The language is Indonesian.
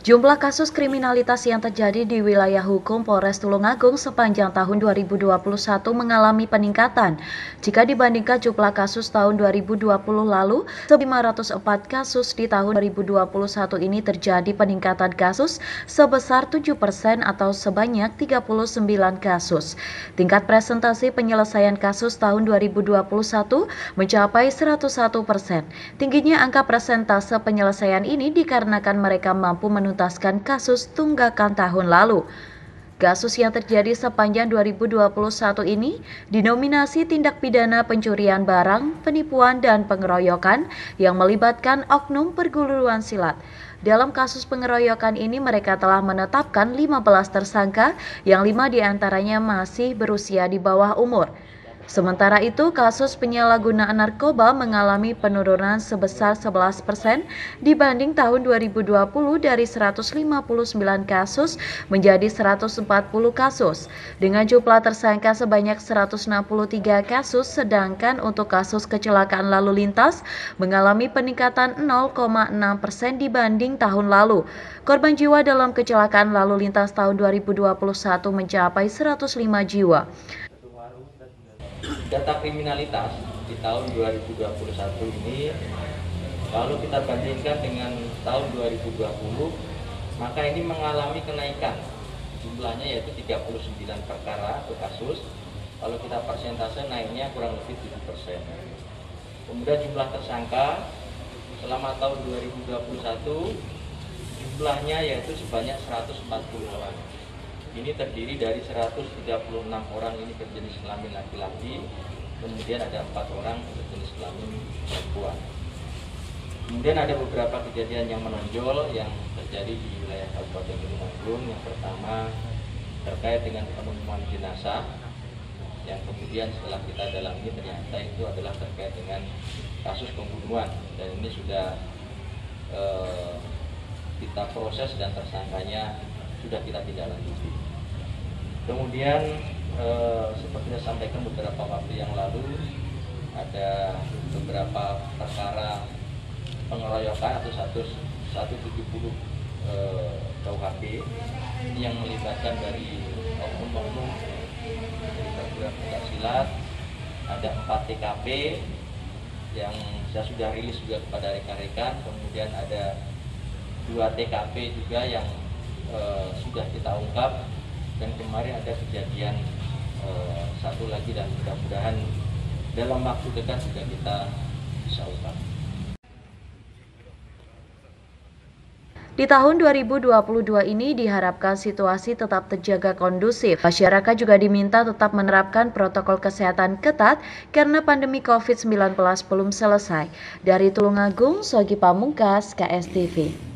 Jumlah kasus kriminalitas yang terjadi di wilayah hukum Polres Tulungagung sepanjang tahun 2021 mengalami peningkatan. Jika dibandingkan jumlah kasus tahun 2020 lalu, 504 kasus di tahun 2021 ini terjadi peningkatan kasus sebesar 7% atau sebanyak 39 kasus. Tingkat presentasi penyelesaian kasus tahun 2021 mencapai 101%. Tingginya angka presentase penyelesaian ini dikarenakan mereka mampu menuntaskan kasus tunggakan tahun lalu. Kasus yang terjadi sepanjang 2021 ini dinominasi tindak pidana pencurian barang, penipuan, dan pengeroyokan yang melibatkan oknum perguruan silat. Dalam kasus pengeroyokan ini mereka telah menetapkan 15 tersangka yang 5 diantaranya masih berusia di bawah umur. Sementara itu, kasus penyalahgunaan narkoba mengalami penurunan sebesar 11% dibanding tahun 2020 dari 159 kasus menjadi 140 kasus. Dengan jumlah tersangka sebanyak 163 kasus, sedangkan untuk kasus kecelakaan lalu lintas mengalami peningkatan 0,6% dibanding tahun lalu. Korban jiwa dalam kecelakaan lalu lintas tahun 2021 mencapai 105 jiwa. Data kriminalitas di tahun 2021 ini kalau kita bandingkan dengan tahun 2020 maka ini mengalami kenaikan jumlahnya yaitu 39 perkara atau kasus. Kalau kita persentase naiknya kurang lebih 7%. Kemudian jumlah tersangka selama tahun 2021 jumlahnya yaitu sebanyak 140 orang. Ini terdiri dari 136 orang ini berjenis kelamin laki-laki, kemudian ada 4 orang berjenis kelamin perempuan. Kemudian ada beberapa kejadian yang menonjol yang terjadi di wilayah Kabupaten Tulungagung. Yang pertama terkait dengan penemuan jenazah, yang kemudian setelah kita dalami ternyata itu adalah terkait dengan kasus pembunuhan, dan ini sudah kita proses dan tersangkanya sudah kita tindak lanjuti. Kemudian seperti saya sampaikan beberapa waktu yang lalu ada beberapa perkara pengeroyokan atau 170 KUHP yang melibatkan dari oknum-oknum dari perguruan silat. Ada 4 TKP yang saya sudah rilis juga kepada rekan-rekan. Kemudian ada 2 TKP juga yang sudah kita ungkap, dan kemarin ada kejadian satu lagi, dan mudah-mudahan dalam waktu dekat juga kita bisa ungkap. Di tahun 2022 ini diharapkan situasi tetap terjaga kondusif. Masyarakat juga diminta tetap menerapkan protokol kesehatan ketat karena pandemi COVID-19 belum selesai. Dari Tulungagung, Sogi Pamungkas, KSTV.